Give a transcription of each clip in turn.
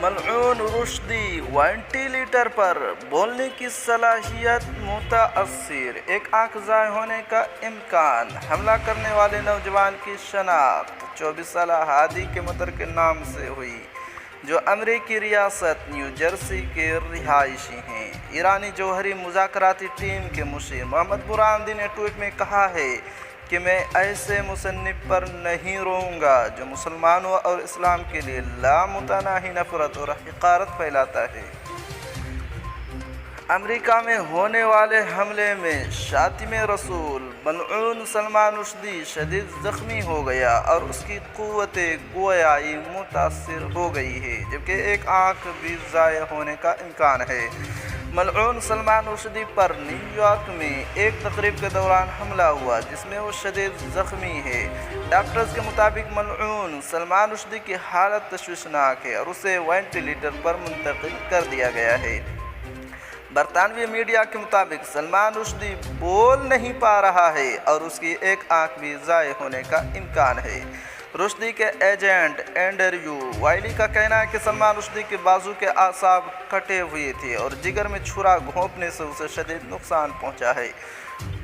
मलऊन Rushdie ventilator पर, बोलने की सलाहियत मुताअस्सिर, एक आंख ज़ाय होने का इम्कान, हमला करने वाले नौजवान की शनाख्त 24 साल हादी के मतर के नाम से हुई, जो अमरीकी रियासत न्यू जर्सी के रिहायशी हैं। ईरानी जौहरी मुज़ाकराती टीम के मुशीर मोहम्मद मुरांदी ने ट्वीट में कहा है कि मैं ऐसे मुसन्निफ पर नहीं रोऊंगा जो मुसलमानों और इस्लाम के लिए लामुतनाही नफरत और हक़ारत फैलाता है। अमेरिका में होने वाले हमले में शातिम रसूल मलऊन सलमान रुश्दी शदीद ज़ख्मी हो गया और उसकी क़ुव्वत गोयाई मुतासिर हो गई है, जबकि एक आँख भी ज़ाय होने का इम्कान है। मलऊन सलमान रुश्दी पर न्यूयॉर्क में एक तकरीब के दौरान हमला हुआ जिसमें वो शदीद ज़ख्मी है। डॉक्टर्स के मुताबिक मलऊन सलमान रुश्दी की हालत तशवीशनाक है और उसे वेंटिलेटर पर मुंतकिल कर दिया गया है। बरतानवी मीडिया के मुताबिक सलमान रुश्दी बोल नहीं पा रहा है और उसकी एक आंख भी ज़ाय होने का इम्कान है। रुश्दी के एजेंट एंड्रयू वाइली का कहना है कि सलमान रुश्दी के बाजू के आसाब कटे हुए थे और जिगर में छुरा घोंपने से उसे शदीद नुकसान पहुंचा है।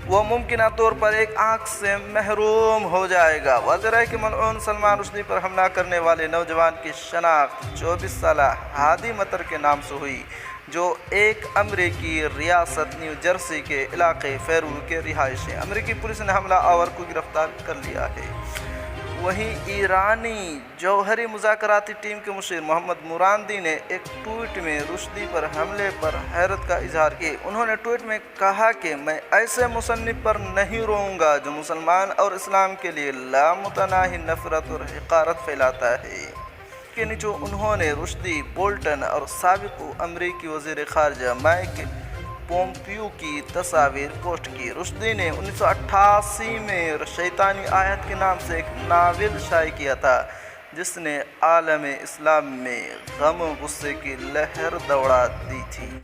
वो मुमकिन तौर पर एक आंख से महरूम हो जाएगा। वाज़ेह है कि मलऊन सलमान रुश्दी पर हमला करने वाले नौजवान की शनाख्त 24 साल हादी मतर के नाम से हुई, जो एक अमरीकी रियासत न्यू जर्सी के इलाके फेरू के रिहायशी हैं। अमरीकी पुलिस ने हमला आवर को गिरफ्तार कर लिया है। वहीं ईरानी जौहरी मुज़ाकराती टीम के मुशीर मोहम्मद मुरांदी ने एक ट्वीट में रुश्दी पर हमले पर हैरत का इजहार किया। उन्होंने ट्वीट में कहा कि मैं ऐसे मुसन्निफ पर नहीं रोऊंगा जो मुसलमान और इस्लाम के लिए लामुतनाही नफरत और हक़ारत फैलाता है। के नीचे उन्होंने रुश्दी, बोल्टन और साबिक़ अमरीकी वज़ीर ख़ारजा माइक पोम्पियो की तस्वीर पोस्ट की। रुश्दी ने 1988 में शैतानी आयत के नाम से एक नावल शाये किया था जिसने आलम इस्लाम में गम गुस्से की लहर दौड़ा दी थी।